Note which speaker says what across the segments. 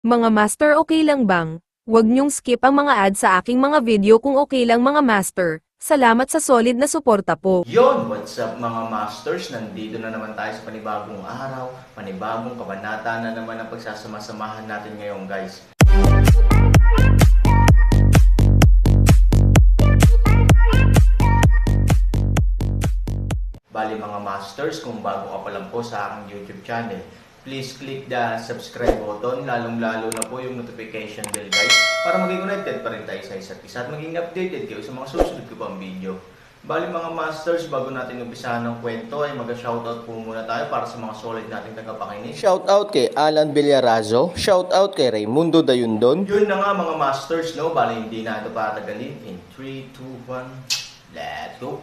Speaker 1: Mga master, okay lang bang? Huwag niyong skip ang mga ads sa aking mga video kung okay lang mga master. Salamat sa solid na suporta po.
Speaker 2: Yon, what's up mga masters? Nandito na naman tayo sa panibagong araw, panibagong kabanata na naman ang pagsasama-samahan natin ngayon guys. Bali mga masters, kung bago ka pa lang po sa aking YouTube channel, please click the subscribe button, lalong-lalo na po yung notification bell guys, para maging connected pa rin tayo sa isa't isa at maging updated kayo sa mga susunod ko pang video. Bali mga masters, bago natin umpisahan ng kwento ay mag-shoutout po muna tayo para sa mga solid nating tagapakinig.
Speaker 3: Shoutout kay Alan Villarazo, shoutout kay Raimundo Dayundon.
Speaker 2: Yun na nga mga masters, no? Bali hindi na ito patagalin. In 3, 2, 1, let's go!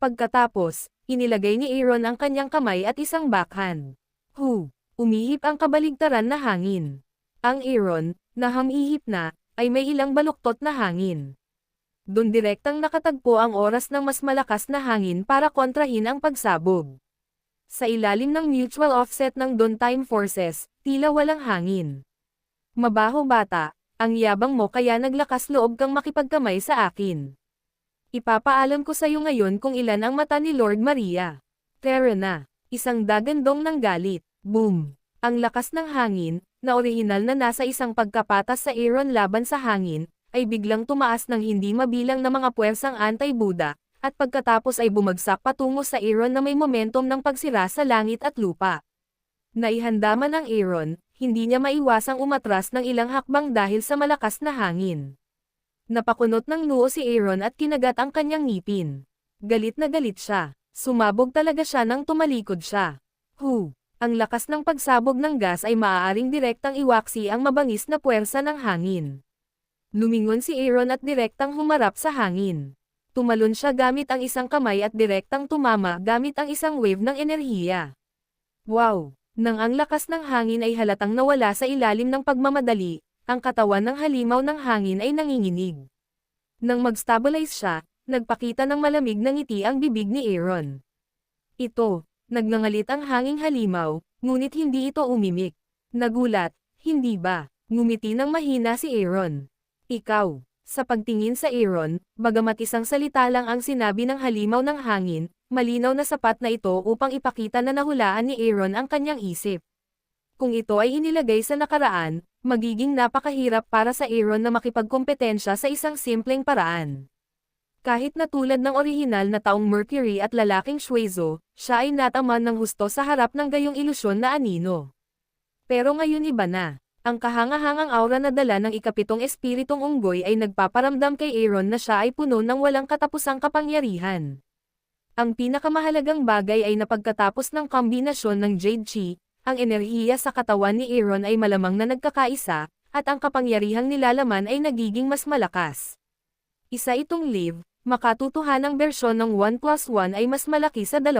Speaker 1: Pagkatapos, inilagay ni Aaron ang kanyang kamay at isang backhand. Umihip ang kabaligtaran na hangin. Ang Aaron, na hamihip na, ay may ilang baluktot na hangin. Doon direktang nakatagpo ang oras ng mas malakas na hangin para kontrahin ang pagsabog. Sa ilalim ng mutual offset ng Dontime forces, tila walang hangin. Mabaho bata, ang yabang mo kaya naglakas loob kang makipagkamay sa akin. Ipapaalam ko sa iyo ngayon kung ilan ang mata ni Lord Maria. Tara na, isang dagandong ng galit. Boom! Ang lakas ng hangin, na orihinal na nasa isang pagkapatas sa Aaron laban sa hangin, ay biglang tumaas ng hindi mabilang na mga puwersang anti-Buddha, at pagkatapos ay bumagsak patungo sa Aaron na may momentum ng pagsira sa langit at lupa. Naihanda man ang Aaron, hindi niya maiwasang umatras ng ilang hakbang dahil sa malakas na hangin. Napakunot ng noo si Aaron at kinagat ang kanyang ngipin. Galit na galit siya. Sumabog talaga siya nang tumalikod siya. Ang lakas ng pagsabog ng gas ay maaaring direktang iwaksi ang mabangis na puwersa ng hangin. Lumingon si Aaron at direktang humarap sa hangin. Tumalon siya gamit ang isang kamay at direktang tumama gamit ang isang wave ng enerhiya. Wow! Nang ang lakas ng hangin ay halatang nawala sa ilalim ng pagmamadali, ang katawan ng halimaw ng hangin ay nanginginig. Nang mag-stabilize siya, nagpakita ng malamig na ngiti ang bibig ni Aaron. Nagngangalit ang hanging halimaw, ngunit hindi ito umimik. Nagulat, hindi ba? Ngumiti ng mahina si Aaron. Ikaw, sa pagtingin sa Aaron, bagamat isang salita lang ang sinabi ng halimaw ng hangin, malinaw na sapat na ito upang ipakita na nahulaan ni Aaron ang kanyang isip. Kung ito ay inilagay sa nakaraan, magiging napakahirap para sa Aaron na makipagkompetensya sa isang simpleng paraan. Kahit na tulad ng orihinal na taong Mercury at lalaking Shuezo, siya ay nataman ng husto sa harap ng gayong ilusyon na anino. Pero ngayon iba na. Ang kahangahangang aura na dala ng ikapitong espiritong unggoy ay nagpaparamdam kay Aaron na siya ay puno ng walang katapusang kapangyarihan. Ang pinakamahalagang bagay ay napagkatapos ng kombinasyon ng Jade Chi, ang enerhiya sa katawan ni Aaron ay malamang na nagkakaisa, at ang kapangyarihang nilalaman ay nagiging mas malakas. Isa itong live, makatutuhanang bersyon ng 1+1 ay mas malaki sa 2.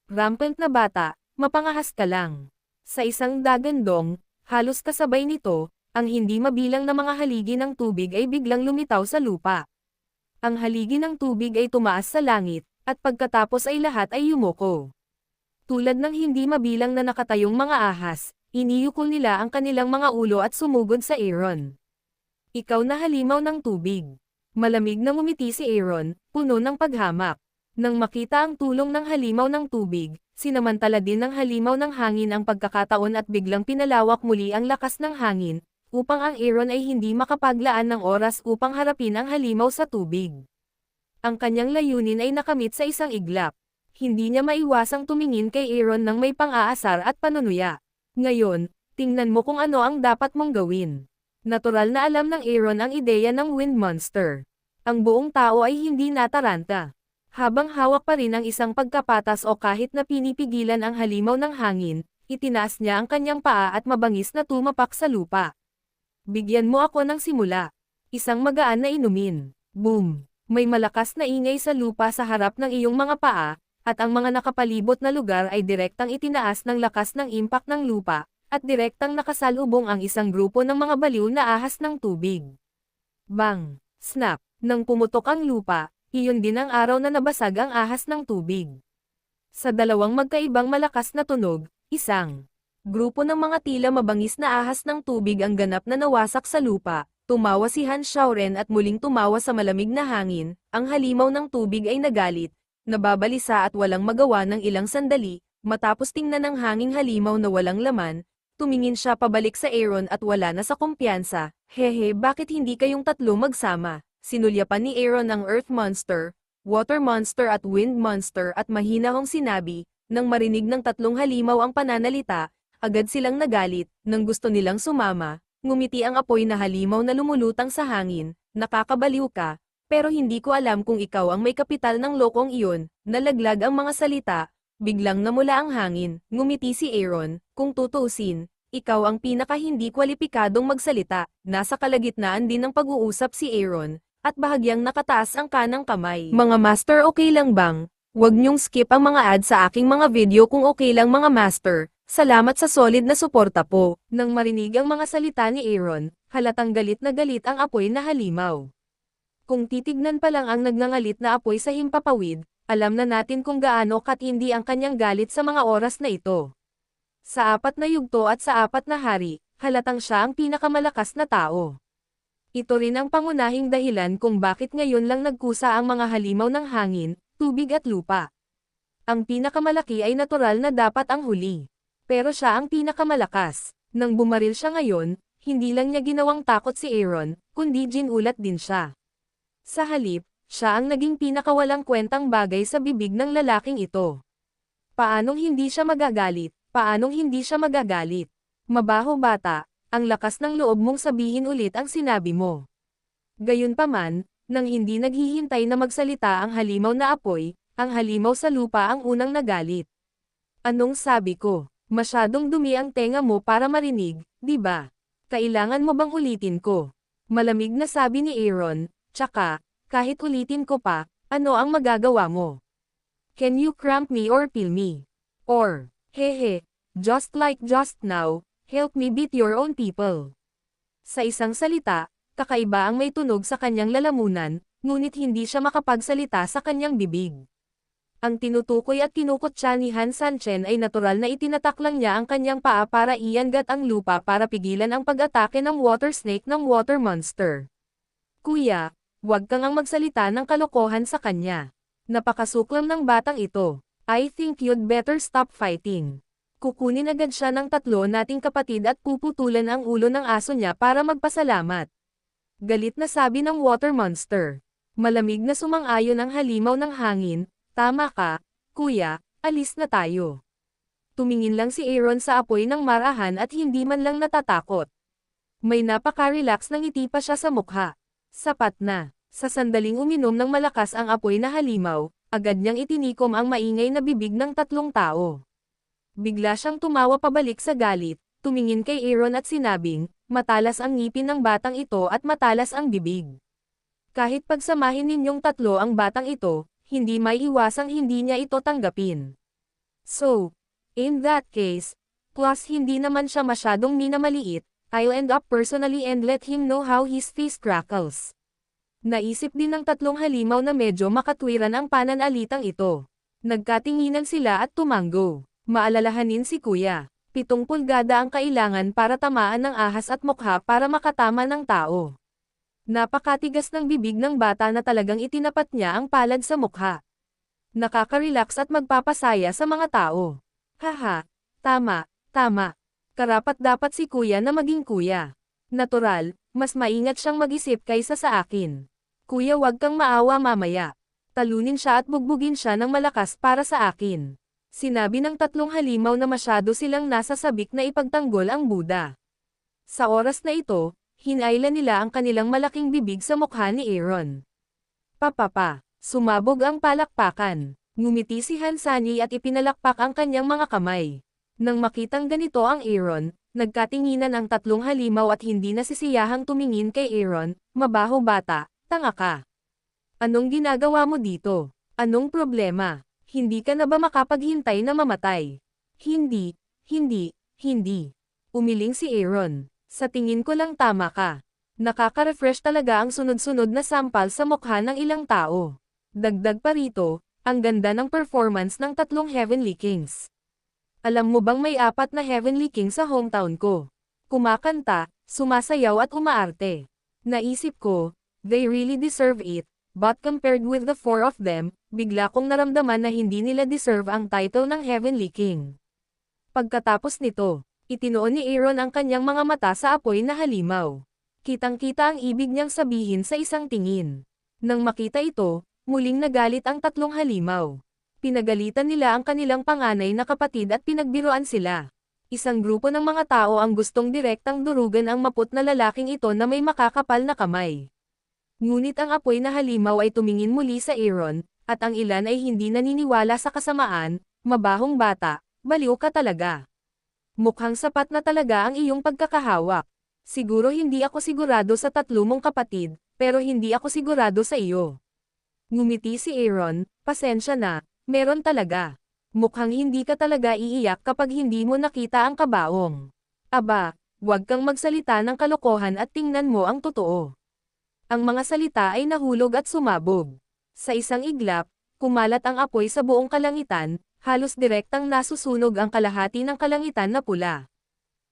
Speaker 1: Rampant na bata, mapangahas ka lang. Sa isang dagandong, halos kasabay nito, ang hindi mabilang na mga haligi ng tubig ay biglang lumitaw sa lupa. Ang haligi ng tubig ay tumaas sa langit, at pagkatapos ay lahat ay yumuko. Tulad ng hindi mabilang na nakatayong mga ahas, iniyuko nila ang kanilang mga ulo at sumugod sa Aaron. Ikaw na halimaw ng tubig. Malamig na ngumiti si Aaron, puno ng paghamak. Nang makita ang tulong ng halimaw ng tubig, sinamantala din ng halimaw ng hangin ang pagkakataon at biglang pinalawak muli ang lakas ng hangin, upang ang Aaron ay hindi makapaglaan ng oras upang harapin ang halimaw sa tubig. Ang kanyang layunin ay nakamit sa isang iglap. Hindi niya maiwasang tumingin kay Aaron ng may pang-aasar at panunuya. Ngayon, tingnan mo kung ano ang dapat mong gawin. Natural na alam ng Aaron ang ideya ng Wind Monster. Ang buong tao ay hindi nataranta. Habang hawak pa rin ang isang pagkapatas o kahit na pinipigilan ang halimaw ng hangin, itinaas niya ang kanyang paa at mabangis na tumapak sa lupa. Bigyan mo ako ng simula. Isang magaan na inumin. Boom! May malakas na ingay sa lupa sa harap ng iyong mga paa, at ang mga nakapalibot na lugar ay direktang itinaas ng lakas ng impact ng lupa, at direktang nakasalubong ang isang grupo ng mga baliw na ahas ng tubig. Bang! Snap! Nang pumutok ang lupa, iyon din ang araw na nabasag ang ahas ng tubig. Sa dalawang magkaibang malakas na tunog, isang Grupo ng mga tila mabangis na ahas ng tubig ang ganap na nawasak sa lupa. Tumawa si Han Xiaoren at muling tumawa sa malamig na hangin. Ang halimaw ng tubig ay nagalit, nababalisa at walang magawa ng ilang sandali. Matapos tingnan ng hanging halimaw na walang laman, tumingin siya pabalik sa Aaron at wala na sa kumpiyansa. Hehe, bakit hindi kayong tatlo magsama? Sinulyapan ni Aaron ang Earth Monster, Water Monster at Wind Monster at mahinahong sinabi. Nang marinig ng tatlong halimaw ang pananalita, agad silang nagalit. Nang gusto nilang sumama, ngumiti ang apoy na halimaw na lumulutang sa hangin. Nakakabaliw ka, pero hindi ko alam kung ikaw ang may kapital ng lokong iyon. Nalaglag ang mga salita. Biglang namula ang hangin, ngumiti si Aaron. Kung tutuusin, ikaw ang pinaka hindi kwalipikadong magsalita. Nasa kalagitnaan din ng pag-uusap si Aaron, at bahagyang nakataas ang kanang kamay. Mga master, okay lang bang? Huwag niyong skip ang mga ads sa aking mga video kung okay lang mga master. Salamat sa solid na suporta po. Nang marinig ang mga salita ni Aaron, halatang galit na galit ang apoy na halimaw. Kung titignan pa lang ang nagngangalit na apoy sa himpapawid, alam na natin kung gaano katindi ang kanyang galit sa mga oras na ito. Sa 4 na yugto at sa 4 na hari, halatang siya ang pinakamalakas na tao. Ito rin ang pangunahing dahilan kung bakit ngayon lang nagkusa ang mga halimaw ng hangin, tubig at lupa. Ang pinakamalaki ay natural na dapat ang huli. Pero siya ang pinakamalakas. Nang bumaril siya ngayon, hindi lang niya ginawang takot si Aaron, kundi ginulat din siya. Sa halip, siya ang naging pinakawalang kwentang bagay sa bibig ng lalaking ito. Paanong hindi siya magagalit? Paanong hindi siya magagalit? Mabaho bata, ang lakas ng loob mong sabihin ulit ang sinabi mo. Gayunpaman, nang hindi naghihintay na magsalita ang halimaw na apoy, ang halimaw sa lupa ang unang nagalit. Anong sabi ko? Masyadong dumi ang tenga mo para marinig, di ba? Kailangan mo bang ulitin ko? Malamig na sabi ni Aaron, tsaka, kahit ulitin ko pa, ano ang magagawa mo? Can you cramp me or peel me? Or, hehe, just like just now, help me beat your own people. Sa isang salita, kakaiba ang may tunog sa kanyang lalamunan, ngunit hindi siya makapagsalita sa kanyang bibig. Ang tinutukoy at kinukutsa ni Han Sanchen ay natural na itinatak lang niya ang kanyang paa para iangat ang lupa para pigilan ang pag-atake ng water snake ng water monster. Kuya, huwag kang ang magsalita ng kalokohan sa kanya. Napakasuklam ng batang ito. I think you'd better stop fighting. Kukunin agad siya ng 3 nating kapatid at puputulan ang ulo ng aso niya para magpasalamat. Galit na sabi ng water monster. Malamig na sumang-ayon ang halimaw ng hangin. Tama ka, kuya, alis na tayo. Tumingin lang si Aaron sa apoy ng marahan at hindi man lang natatakot. May napaka-relax nang ngiti pa siya sa mukha. Sapat na. Sa sandaling uminom ng malakas ang apoy na halimaw, agad niyang itinikom ang maingay na bibig ng 3 tao. Bigla siyang tumawa pabalik sa galit, tumingin kay Aaron at sinabing, matalas ang ngipin ng batang ito at matalas ang bibig. Kahit pagsamahin ninyong 3 ang batang ito, hindi maiiwasang hindi niya ito tanggapin. So, in that case, plus hindi naman siya masyadong minamaliit, I'll end up personally and let him know how his face crackles. Naisip din ng 3 halimaw na medyo makatwiran ang pananalitang ito. Nagkatinginan sila at tumanggo. Maalalahanin si kuya. 7 pulgada ang kailangan para tamaan ng ahas at mukha para makatama ng tao. Napakatigas ng bibig ng bata na talagang itinapat niya ang palad sa mukha. Nakaka-relax at magpapasaya sa mga tao. Haha, tama, tama. Karapat-dapat si kuya na maging kuya. Natural, mas maingat siyang mag-isip kaysa sa akin. Kuya, wag kang maawa mamaya. Talunin siya at bugbugin siya ng malakas para sa akin. Sinabi ng 3 halimaw na masyado silang nasa sabik na ipagtanggol ang Buddha. Sa oras na ito, hinailan nila ang kanilang malaking bibig sa mukha ni Aaron. Papapa, sumabog ang palakpakan. Ngumiti si Hansani at ipinalakpak ang kanyang mga kamay. Nang makitang ganito ang Aaron, nagkatinginan ang 3 halimaw at hindi nasisiyahang tumingin kay Aaron, mabaho bata, tanga ka. Anong ginagawa mo dito? Anong problema? Hindi ka na ba makapaghintay na mamatay? Hindi. Umiling si Aaron. Sa tingin ko lang tama ka. Nakaka-refresh talaga ang sunod-sunod na sampal sa mukha ng ilang tao. Dagdag pa rito, ang ganda ng performance ng 3 Heavenly Kings. Alam mo bang may 4 na Heavenly King sa hometown ko? Kumakanta, sumasayaw at umaarte. Naisip ko, they really deserve it, but compared with the 4 of them, bigla kong naramdaman na hindi nila deserve ang title ng Heavenly King. Pagkatapos nito, itinuon ni Aaron ang kanyang mga mata sa apoy na halimaw. Kitang-kita ang ibig niyang sabihin sa isang tingin. Nang makita ito, muling nagalit ang 3 halimaw. Pinagalitan nila ang kanilang panganay na kapatid at pinagbiruan sila. Isang grupo ng mga tao ang gustong direktang durugan ang maput na lalaking ito na may makakapal na kamay. Ngunit ang apoy na halimaw ay tumingin muli sa Aaron, at ang ilan ay hindi naniniwala sa kasamaan. Mabahong bata, baliw ka talaga. Mukhang sapat na talaga ang iyong pagkakahawak. Siguro hindi ako sigurado sa 3 mong kapatid, pero hindi ako sigurado sa iyo. Ngumiti si Aaron, pasensya na, meron talaga. Mukhang hindi ka talaga iiyak kapag hindi mo nakita ang kabaong. Aba, huwag kang magsalita ng kalokohan at tingnan mo ang totoo. Ang mga salita ay nahulog at sumabog. Sa isang iglap, kumalat ang apoy sa buong kalangitan, halos direktang nasusunog ang kalahati ng kalangitan na pula.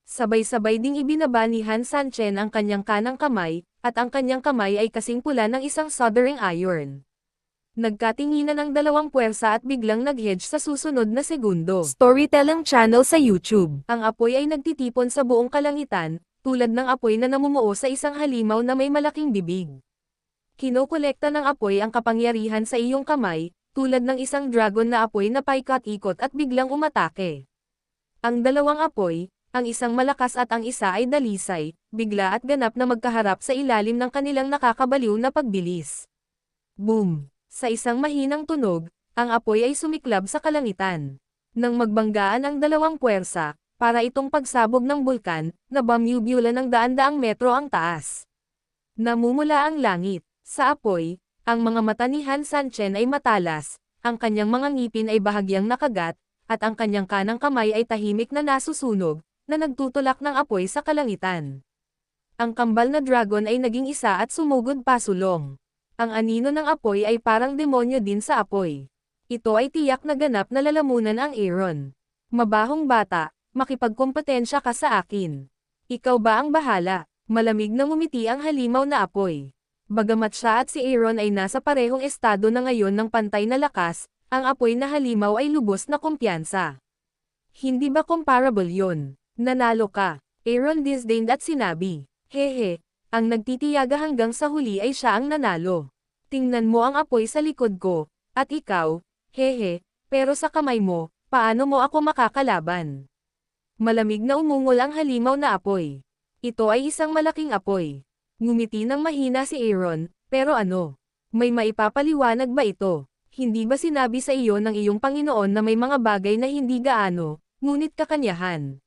Speaker 1: Sabay-sabay ding ibinaba ni Han Sanchen ang kanyang kanang kamay, at ang kanyang kamay ay kasing pula ng isang soldering iron. Nagkatinginan ang dalawang puwersa at biglang nag-hedge sa susunod na segundo. Storytelling channel sa YouTube. Ang apoy ay nagtitipon sa buong kalangitan, tulad ng apoy na namumuo sa isang halimaw na may malaking bibig. Kinokolekta ng apoy ang kapangyarihan sa iyong kamay, tulad ng isang dragon na apoy na paikot-ikot at biglang umatake. Ang dalawang apoy, ang isang malakas at ang isa ay dalisay, bigla at ganap na magkaharap sa ilalim ng kanilang nakakabaliw na pagbilis. Boom! Sa isang mahinang tunog, ang apoy ay sumiklab sa kalangitan. Nang magbanggaan ang dalawang puwersa, para itong pagsabog ng bulkan, nabamyubula ng daan-daang metro ang taas. Namumula ang langit. Sa apoy, ang mga mata ni Han Sanchen ay matalas, ang kanyang mga ngipin ay bahagyang nakagat, at ang kanyang kanang kamay ay tahimik na nasusunog, na nagtutulak ng apoy sa kalangitan. Ang kambal na dragon ay naging isa at sumugod pasulong. Ang anino ng apoy ay parang demonyo din sa apoy. Ito ay tiyak na ganap na lalamunan ang Aaron. Mabahong bata, makipagkompetensya ka sa akin. Ikaw ba ang bahala? Malamig na ngumiti ang halimaw na apoy. Bagamat siya at si Aaron ay nasa parehong estado na ngayon ng pantay na lakas, ang apoy na halimaw ay lubos na kumpiyansa. Hindi ba comparable yun? Nanalo ka. Aaron disdained at sinabi, hehe, ang nagtitiyaga hanggang sa huli ay siya ang nanalo. Tingnan mo ang apoy sa likod ko, at ikaw, hehe, pero sa kamay mo, paano mo ako makakalaban? Malamig na umungol ang halimaw na apoy. Ito ay isang malaking apoy. Ngumiti ng mahina si Aaron, pero ano? May maipapaliwanag ba ito? Hindi ba sinabi sa iyo ng iyong Panginoon na may mga bagay na hindi gaano, ngunit kakanyahan?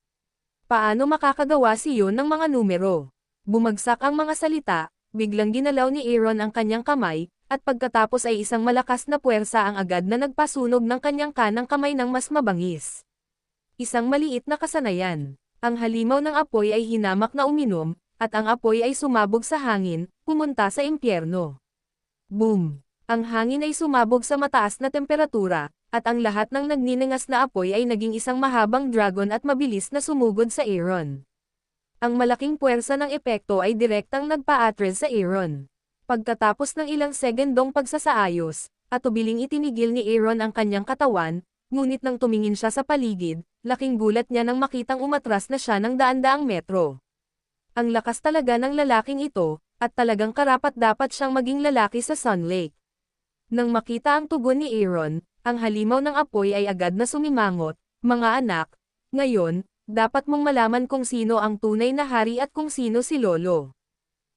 Speaker 1: Paano makakagawa siyo ng mga numero? Bumagsak ang mga salita, biglang ginalaw ni Aaron ang kanyang kamay, at pagkatapos ay isang malakas na puwersa ang agad na nagpasunog ng kanyang kanang kamay ng mas mabangis. Isang maliit na kasanayan. Ang halimaw ng apoy ay hinamak na uminom, at ang apoy ay sumabog sa hangin, pumunta sa impyerno. Boom! Ang hangin ay sumabog sa mataas na temperatura, at ang lahat ng nagniningas na apoy ay naging isang mahabang dragon at mabilis na sumugod sa Aaron. Ang malaking puwersa ng epekto ay direktang nagpa-atres sa Aaron. Pagkatapos ng ilang segundong pagsasaayos, at tubiling itinigil ni Aaron ang kanyang katawan, ngunit nang tumingin siya sa paligid, laking gulat niya nang makitang umatras na siya ng daan-daang metro. Ang lakas talaga ng lalaking ito, at talagang karapat-dapat siyang maging lalaki sa Sun Lake. Nang makita ang tugon ni Aaron, ang halimaw ng apoy ay agad na sumimangot, mga anak, ngayon, dapat mong malaman kung sino ang tunay na hari at kung sino si Lolo.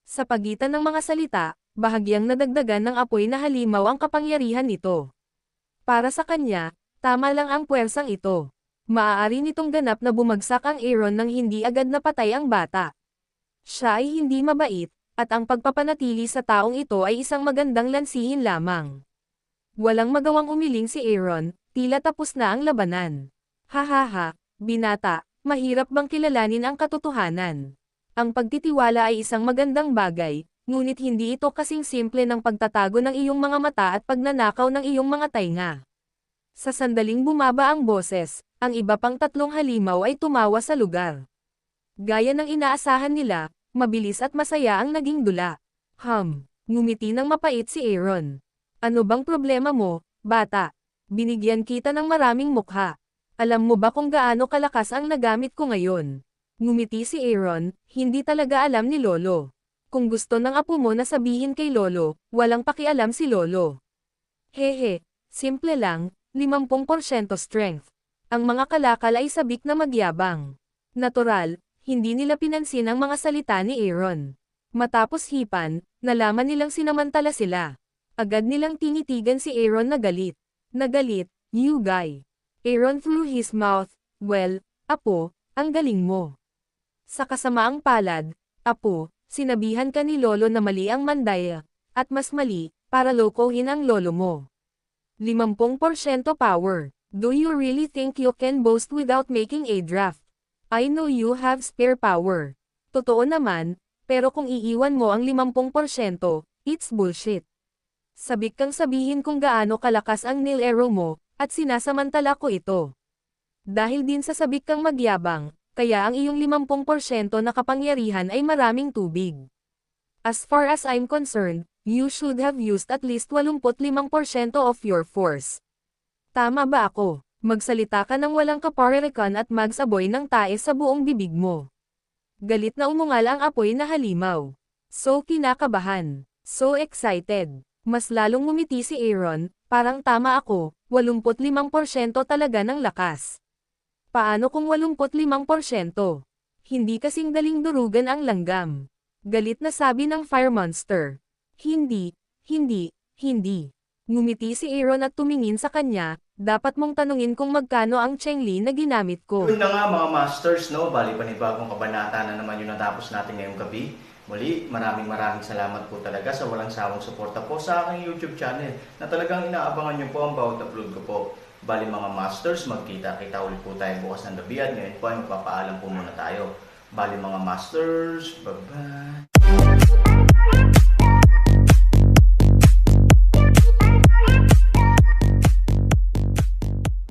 Speaker 1: Sa pagitan ng mga salita, bahagyang nadagdagan ng apoy na halimaw ang kapangyarihan nito. Para sa kanya, tama lang ang puwersang ito. Maaari nitong ganap na bumagsak ang Aaron nang hindi agad napatay ang bata. Siya ay hindi mabait, at ang pagpapanatili sa taong ito ay isang magandang lansihin lamang. Walang magawang umiling si Aaron, tila tapos na ang labanan. Hahaha, binata. Mahirap bang kilalanin ang katotohanan? Ang pagtitiwala ay isang magandang bagay, ngunit hindi ito kasing simple ng pagtatago ng iyong mga mata at pagnanakaw ng iyong mga tainga. Sa sandaling bumaba ang boses, Ang iba pang tatlong halimaw ay tumawa sa lugar. Gaya ng inaasahan nila, mabilis at masaya ang naging dula. Ngumiti ng mapait si Aaron. Ano bang problema mo, bata? Binigyan kita ng maraming mukha. Alam mo ba kung gaano kalakas ang nagamit ko ngayon? Ngumiti si Aaron, hindi talaga alam ni Lolo. Kung gusto ng apo mo na sabihin kay Lolo, walang pakialam si Lolo. Hehe, simple lang, 50% strength. Ang mga kalakal ay sabik na magyabang. Natural, hindi nila pinansin ang mga salita ni Aaron. Matapos hipan, nalaman nilang sinamantala sila. Agad nilang tinitigan si Aaron na galit. Nagalit, you guy. Aaron through his mouth, well, apo, ang galing mo. Sa kasamaang palad, apo, sinabihan ka ni Lolo na mali ang mandaya, at mas mali, para lokohin ang lolo mo. 50% power. Do you really think you can boast without making a draft? I know you have spare power. Totoo naman, pero kung iiwan mo ang 50%, it's bullshit. Sabik kang sabihin kung gaano kalakas ang nail arrow mo, at sinasamantala ko ito. Dahil din sa sabik kang magyabang, kaya ang iyong 50% na kapangyarihan ay maraming tubig. As far as I'm concerned, you should have used at least 85% of your force. Tama ba ako? Magsalita ka ng walang kaparerikan at magsaboy ng tae sa buong bibig mo. Galit na umungal ang apoy na halimaw. So kinakabahan. So excited. Mas lalong ngumiti si Aaron, parang tama ako, 85% talaga ng lakas. Paano kung 85%? Hindi kasing daling durugan ang langgam. Galit na sabi ng fire monster. Hindi. Ngumiti si Aaron at tumingin sa kanya, dapat mong tanungin kung magkano ang Chengli na ginamit ko.
Speaker 2: Yun na nga mga masters, no? Bali panibagong kabanata na naman yung natapos natin ngayong gabi. Muli, maraming salamat po talaga sa walang sawang suporta po sa aking YouTube channel na talagang inaabangan nyo po ang bawat upload ko po. Bali mga masters, magkita-kita ulit po tayo bukas ng gabi at ngayon po ay magpapaalam po muna tayo. Bali mga masters, bye-bye!